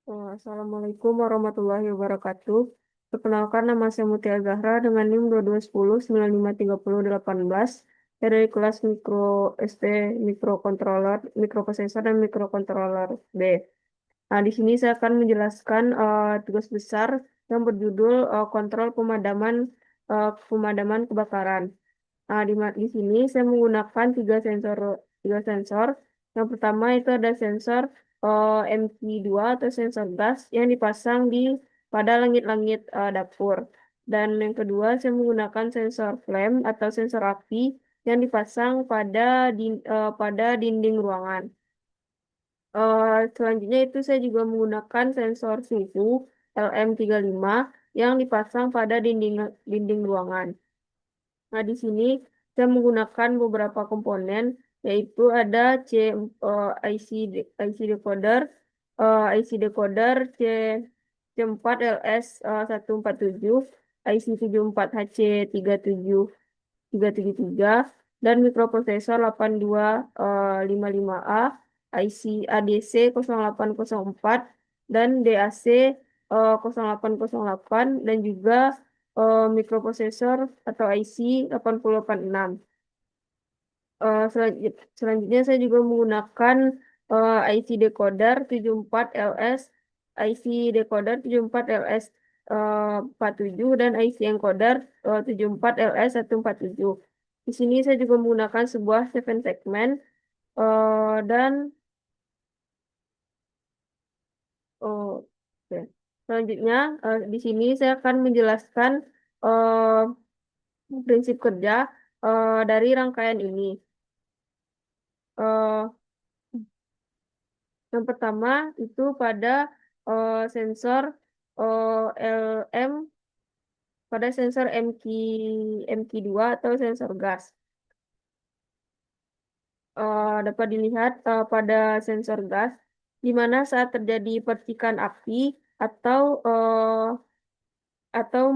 Assalamualaikum warahmatullahi wabarakatuh. Perkenalkan, nama saya Mutia Zahra dengan NIM 2210-95318 dari kelas Mikro SD Mikrocontroller, Microprocessor dan Microcontroller B. Nah, di sini saya akan menjelaskan tugas besar yang berjudul kontrol pemadaman kebakaran. Nah, di sini saya menggunakan tiga sensor. Yang pertama itu ada sensor MP2 atau sensor gas yang dipasang pada langit-langit dapur. Dan yang kedua saya menggunakan sensor flame atau sensor api yang dipasang pada dinding ruangan. Selanjutnya itu saya juga menggunakan sensor suhu LM35 yang dipasang pada dinding ruangan. Nah, di sini saya menggunakan beberapa komponen, yaitu ada IC decoder, IC decoder C4LS 147, IC 74HC37373, dan mikroprosesor 8255A, IC ADC 0804, dan DAC 0808, dan juga mikroprosesor atau IC 8086. Selanjutnya saya juga menggunakan IC decoder 74LS, IC decoder 74LS 47, dan IC encoder 74LS 147. Di sini saya juga menggunakan sebuah 7 segment dan oke. Selanjutnya di sini saya akan menjelaskan eh, prinsip kerja dari rangkaian ini. Eh, yang pertama itu pada sensor LM, pada sensor MQ2 atau sensor gas. Dapat dilihat pada sensor gas, di mana saat terjadi percikan api atau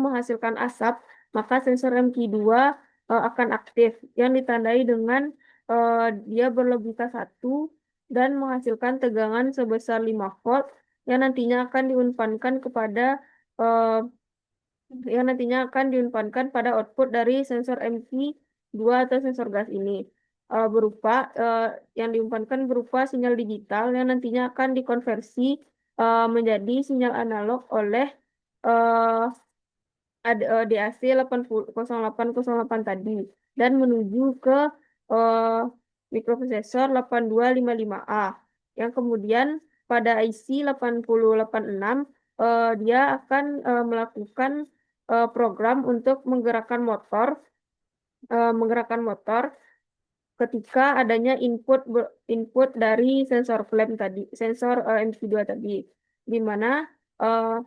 menghasilkan asap, maka sensor MQ2 akan aktif, yang ditandai dengan dia berlogika 1 dan menghasilkan tegangan sebesar 5 volt yang nantinya akan diumpankan eh, pada output dari sensor MQ2 atau sensor gas ini. Yang diumpankan berupa sinyal digital yang nantinya akan dikonversi menjadi sinyal analog oleh eh, DAC 0808 tadi, dan menuju ke eh, mikroprosesor 8255A, yang kemudian pada IC 8086 dia akan melakukan program untuk menggerakkan motor ketika adanya input dari sensor flame tadi, sensor MC2 tadi, di mana eh,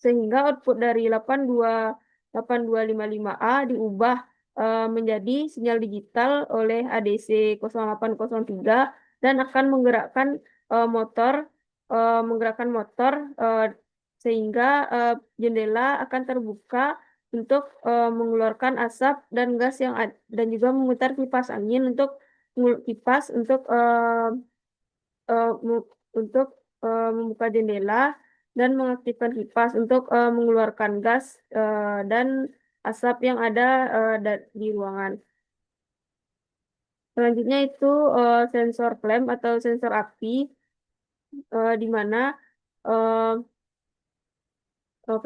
sehingga output dari 8255A diubah menjadi sinyal digital oleh ADC 0803 dan akan motor menggerakkan motor eh, sehingga jendela akan terbuka untuk mengeluarkan asap dan gas dan juga memutar kipas angin eh, mu- untuk membuka jendela dan mengaktifkan kipas untuk mengeluarkan gas dan asap yang ada di ruangan. Selanjutnya itu sensor flame atau sensor api, di mana eh,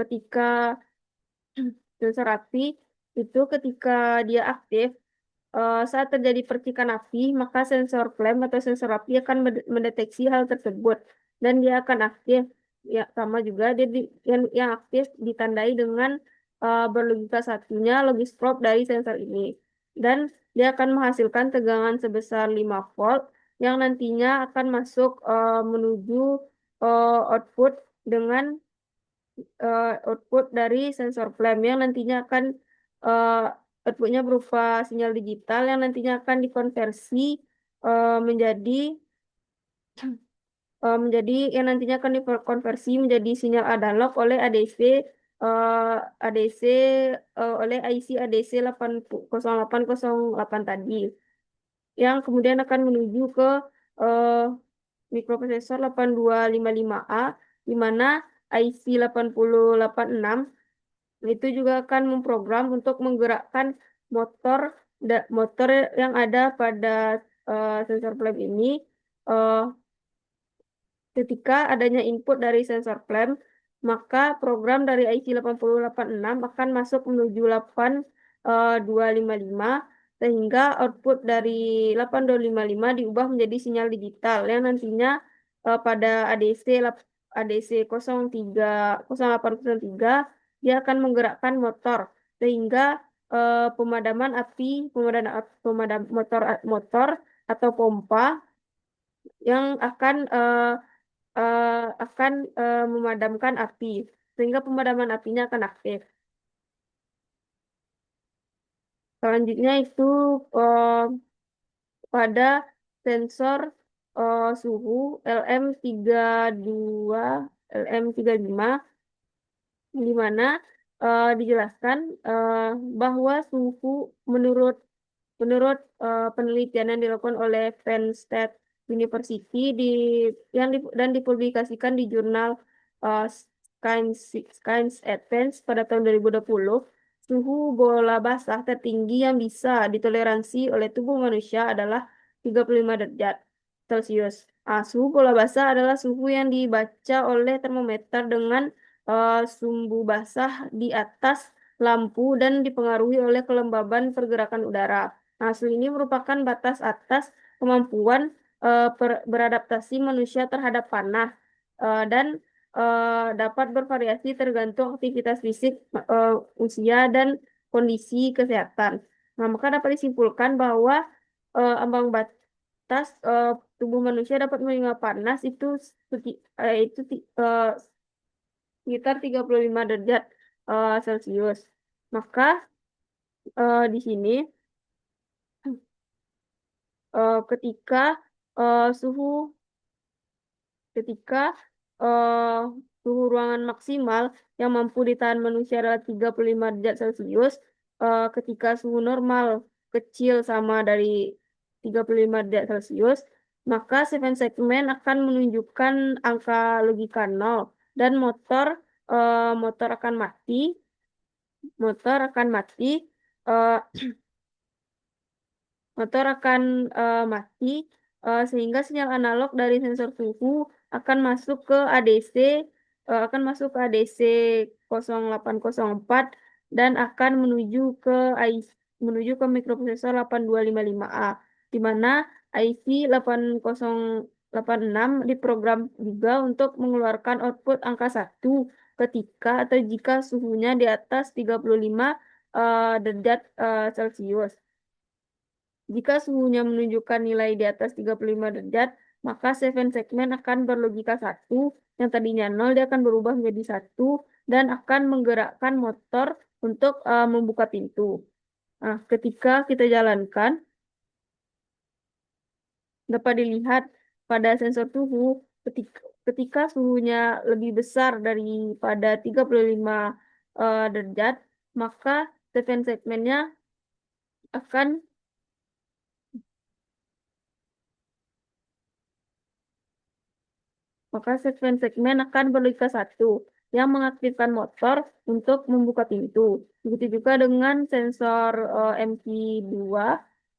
ketika sensor api itu ketika dia aktif, saat terjadi percikan api, maka sensor flame atau sensor api akan mendeteksi hal tersebut dan dia akan aktif. Ya, sama juga yang aktif ditandai dengan berlogika satunya logis probe dari sensor ini. Dan dia akan menghasilkan tegangan sebesar 5 volt yang nantinya akan masuk menuju output dengan output dari sensor flame yang nantinya akan eh, outputnya berupa sinyal digital yang nantinya akan dikonversi menjadi menjadi sinyal analog oleh ADC oleh IC ADC 0808 tadi, yang kemudian akan menuju ke eh, mikroprosesor 8255A, di mana IC 8086 itu juga akan memprogram untuk menggerakkan motor motor yang ada pada sensor flame ini. eh, Ketika adanya input dari sensor flame, maka program dari IC 8086 akan masuk menuju 8255 sehingga output dari 8255 diubah menjadi sinyal digital yang nantinya pada ADC 0803 dia akan menggerakkan motor sehingga pemadam motor atau pompa yang akan memadamkan api sehingga pemadaman apinya akan aktif. Selanjutnya itu eh, pada sensor suhu LM32, LM35, di mana dijelaskan bahwa suhu menurut penelitian yang dilakukan oleh Penn State University dan dipublikasikan di jurnal uh, Science Advance pada tahun 2020, suhu bola basah tertinggi yang bisa ditoleransi oleh tubuh manusia adalah 35 derajat Celcius. Suhu bola basah adalah suhu yang dibaca oleh termometer dengan sumbu basah di atas lampu dan dipengaruhi oleh kelembaban pergerakan udara. Hasil ini merupakan batas atas kemampuan beradaptasi manusia terhadap panas dan dapat bervariasi tergantung aktivitas fisik, usia, dan kondisi kesehatan. Nah, maka dapat disimpulkan bahwa ambang batas tubuh manusia dapat menerima panas sekitar 35 derajat Celcius. Maka di sini eh, ketika eh, suhu ketika eh, suhu ruangan maksimal yang mampu ditahan manusia adalah 35 derajat Celcius, ketika suhu normal kecil sama dari 35 derajat Celcius, maka seven segmen akan menunjukkan angka logika 0 dan motor akan mati, motor akan mati. eh, Motor akan mati sehingga sinyal analog dari sensor suhu akan masuk ke ADC ADC 0804 dan akan menuju ke mikroprosesor 8255A, di mana IC 8086 diprogram juga untuk mengeluarkan output angka 1 ketika atau jika suhunya di atas 35 derajat Celcius. Jika suhunya menunjukkan nilai di atas 35 derajat, maka seven segmen akan berlogika 1, yang tadinya 0 dia akan berubah menjadi 1 dan akan menggerakkan motor untuk membuka pintu. Nah, ketika kita jalankan, dapat dilihat pada sensor suhu, ketika suhunya lebih besar daripada 35 derajat, maka seven segmennya akan maka segmen akan berlogika 1 yang mengaktifkan motor untuk membuka pintu. Begitu juga dengan sensor MC2,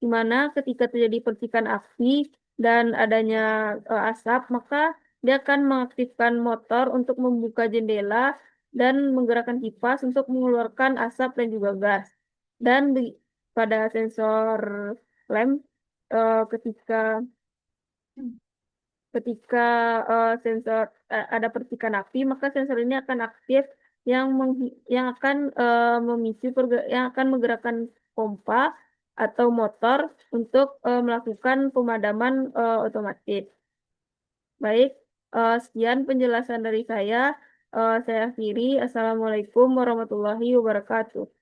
di mana ketika terjadi percikan api dan adanya asap, maka dia akan mengaktifkan motor untuk membuka jendela dan menggerakkan kipas untuk mengeluarkan asap dan juga gas. Dan pada sensor lem, ketika ketika ada percikan api, maka sensor ini akan aktif yang akan yang akan menggerakkan pompa atau motor untuk melakukan pemadaman otomatis. Baik, sekian penjelasan dari saya. Saya akhiri. Assalamualaikum warahmatullahi wabarakatuh.